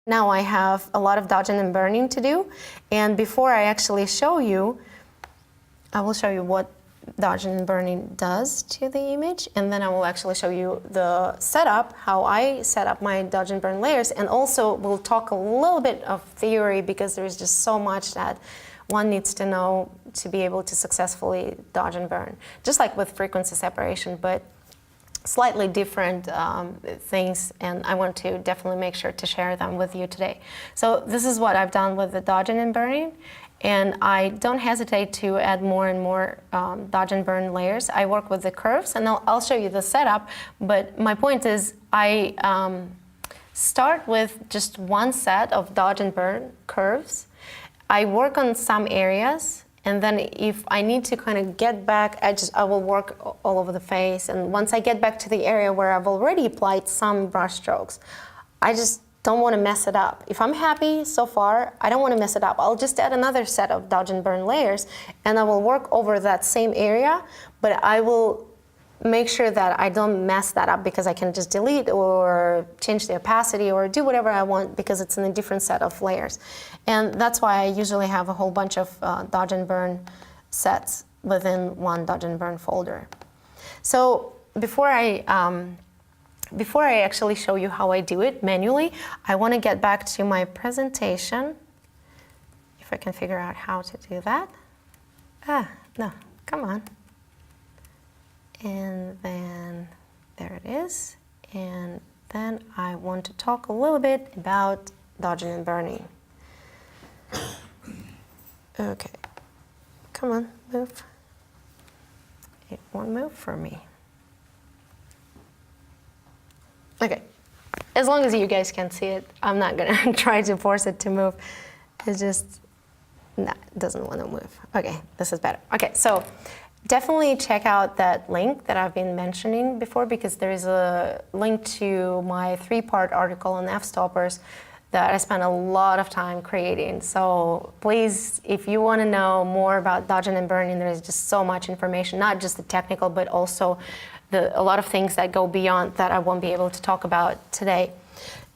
Now I have a lot of dodging and burning to do, and before I actually show you, I will show you what dodging and burning does to the image, and then I will actually show you the setup, how I set up my dodge and burn layers, and also we'll talk a little bit of theory because there's just so much that one needs to know to be able to successfully dodge and burn. Just like with frequency separation, but slightly different things, and I want to definitely make sure to share them with you today. So this is what I've done with the dodging and burning, and I don't hesitate to add more and more dodge and burn layers. I work with the curves, and I'll show you the setup, but my point is I start with just one set of dodge and burn curves. I work on some areas, and then if I need to kind of get back, I will work all over the face. And once I get back to the area where I've already applied some brush strokes, I just don't want to mess it up. If I'm happy so far, I don't want to mess it up. I'll just add another set of dodge and burn layers, and I will work over that same area, but I will make sure that I don't mess that up because I can just delete or change the opacity or do whatever I want because it's in a different set of layers. And that's why I usually have a whole bunch of dodge and burn sets within one dodge and burn folder. So before I actually show you how I do it manually, I want to get back to my presentation, if I can figure out how to do that. No, come on. And then there it is. And then I want to talk a little bit about dodging and burning. Okay, come on, move. It won't move for me. Okay, as long as you guys can see it, I'm not gonna try to force it to move. It's just, no, it doesn't want to move. Okay, this is better. Okay, so definitely check out that link that I've been mentioning before, because there is a link to my 3-part article on f-stoppers that I spent a lot of time creating. So please, if you want to know more about dodging and burning, there is just so much information, not just the technical, but also a lot of things that go beyond that I won't be able to talk about today.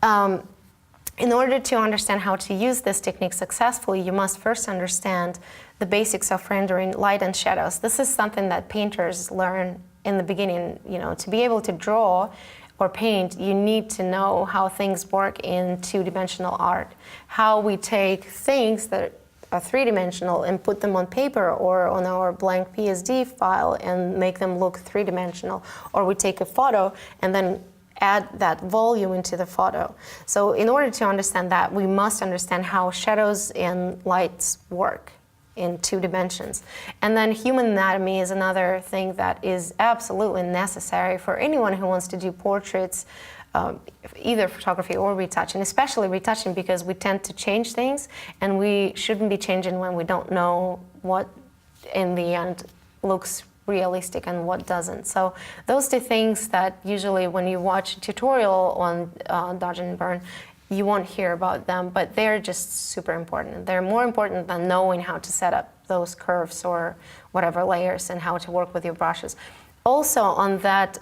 In order to understand how to use this technique successfully, you must first understand the basics of rendering light and shadows. This is something that painters learn in the beginning. You know, to be able to draw or paint, you need to know how things work in 2-dimensional art. How we take things that are 3-dimensional and put them on paper or on our blank PSD file and make them look 3-dimensional. Or we take a photo and then add that volume into the photo. So in order to understand that, we must understand how shadows and lights work in 2 dimensions. And then human anatomy is another thing that is absolutely necessary for anyone who wants to do portraits, either photography or retouching, especially retouching, because we tend to change things and we shouldn't be changing when we don't know what in the end looks realistic and what doesn't. So those 2 things that usually when you watch a tutorial on dodge and burn, you won't hear about them, but they're just super important. They're more important than knowing how to set up those curves or whatever layers and how to work with your brushes. Also on that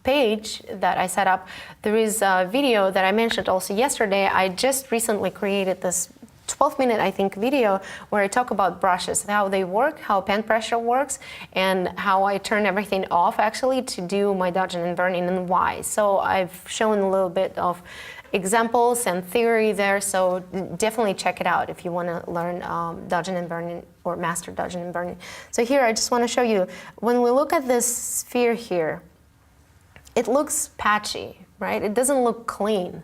page that I set up, there is a video that I mentioned also yesterday. I just recently created this 12-minute, I think, video where I talk about brushes, how they work, how pen pressure works, and how I turn everything off actually to do my dodging and burning and why. So I've shown a little bit of examples and theory there, so definitely check it out if you want to learn dodging and burning or master dodging and burning. So here I just want to show you, when we look at this sphere here, it looks patchy, right? It doesn't look clean.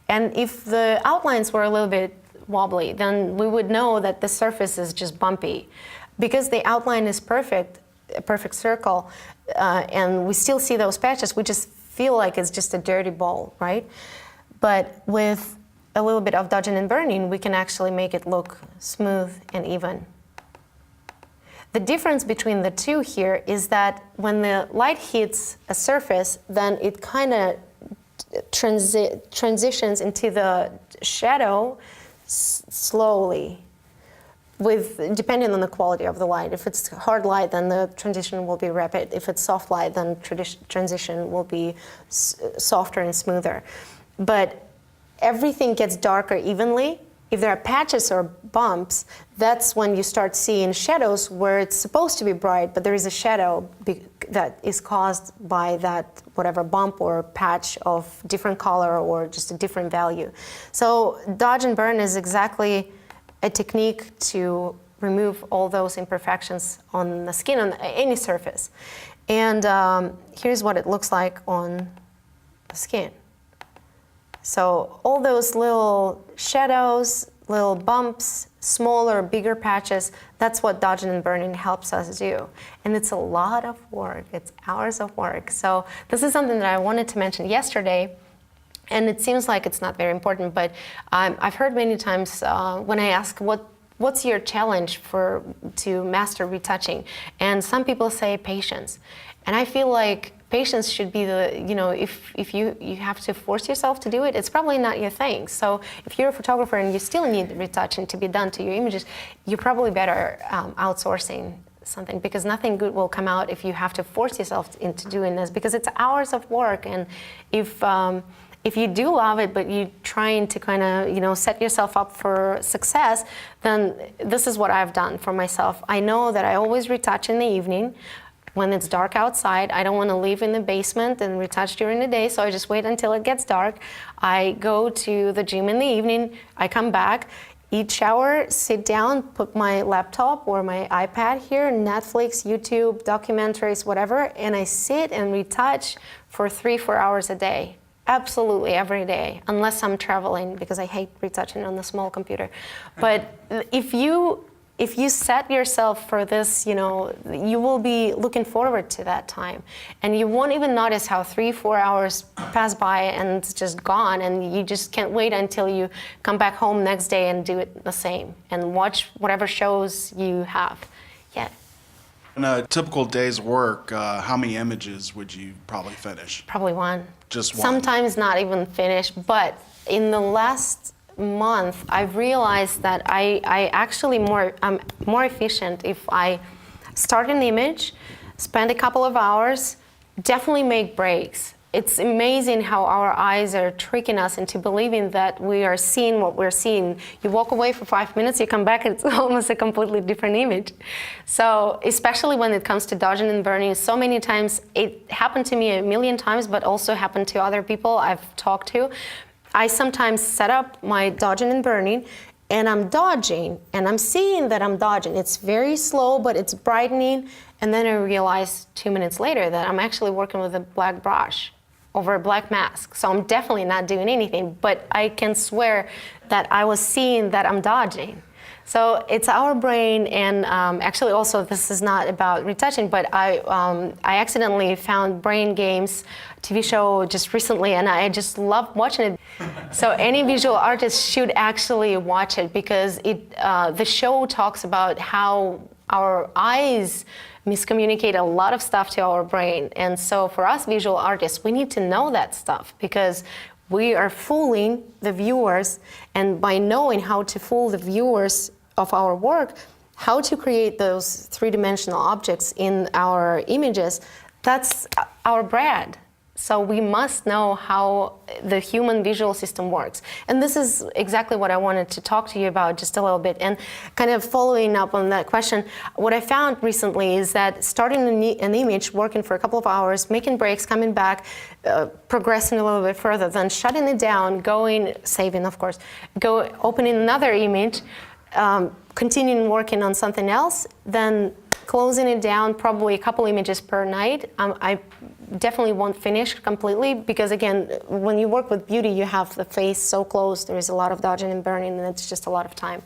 And if the outlines were a little bit wobbly, then we would know that the surface is just bumpy. Because the outline is perfect, a perfect circle, and we still see those patches, we just feel like it's just a dirty ball, right? But with a little bit of dodging and burning, we can actually make it look smooth and even. The difference between the 2 here is that when the light hits a surface, then it kind of transitions into the shadow slowly, depending on the quality of the light. If it's hard light, then the transition will be rapid. If it's soft light, then transition will be softer and smoother. But everything gets darker evenly. If there are patches or bumps, that's when you start seeing shadows where it's supposed to be bright, but there is a shadow that is caused by that whatever bump or patch of different color or just a different value. So dodge and burn is exactly a technique to remove all those imperfections on the skin, on any surface. And here's what it looks like on the skin. So all those little shadows, little bumps, smaller, bigger patches, that's what dodging and burning helps us do. And it's a lot of work, it's hours of work. So this is something that I wanted to mention yesterday, and it seems like it's not very important, but I've heard many times when I ask what's your challenge to master retouching? And some people say patience. And I feel like patience should be if you have to force yourself to do it, it's probably not your thing. So if you're a photographer and you still need retouching to be done to your images, you're probably better outsourcing something, because nothing good will come out if you have to force yourself into doing this, because it's hours of work. And if you do love it, but you're trying to kind of, set yourself up for success, then this is what I've done for myself. I know that I always retouch in the evening. When it's dark outside, I don't want to leave in the basement and retouch during the day, so I just wait until it gets dark. I go to the gym in the evening, I come back, eat, shower, sit down, put my laptop or my iPad here, Netflix, YouTube, documentaries, whatever, and I sit and retouch for 3-4 hours a day. Absolutely every day, unless I'm traveling, because I hate retouching on the small computer. But if you set yourself for this, you will be looking forward to that time. And you won't even notice how 3-4 hours pass by and it's just gone, and you just can't wait until you come back home next day and do it the same and watch whatever shows you have. Yeah. In a typical day's work, how many images would you probably finish? Probably one. Just one? Sometimes not even finished, but in the last month, I've realized that I'm more efficient if I start an image, spend a couple of hours, definitely make breaks. It's amazing how our eyes are tricking us into believing that we are seeing what we're seeing. You walk away for 5 minutes, you come back, and it's almost a completely different image. So especially when it comes to dodging and burning, so many times, it happened to me a million times, but also happened to other people I've talked to. I sometimes set up my dodging and burning, and I'm dodging, and I'm seeing that I'm dodging. It's very slow, but it's brightening, and then I realize 2 minutes later that I'm actually working with a black brush over a black mask. So I'm definitely not doing anything, but I can swear that I was seeing that I'm dodging. So it's our brain, and actually also this is not about retouching, but I accidentally found Brain Games TV show just recently, and I just love watching it. So any visual artist should actually watch it, because the show talks about how our eyes miscommunicate a lot of stuff to our brain. And so for us visual artists, we need to know that stuff, because we are fooling the viewers, and by knowing how to fool the viewers of our work, how to create those three-dimensional objects in our images, that's our bread. So we must know how the human visual system works. And this is exactly what I wanted to talk to you about just a little bit. And kind of following up on that question, what I found recently is that starting an image, working for a couple of hours, making breaks, coming back, progressing a little bit further, then shutting it down, saving of course, opening another image, continuing working on something else, then closing it down, probably a couple images per night. I definitely won't finish completely, because again, when you work with beauty, you have the face so close, there is a lot of dodging and burning, and it's just a lot of time.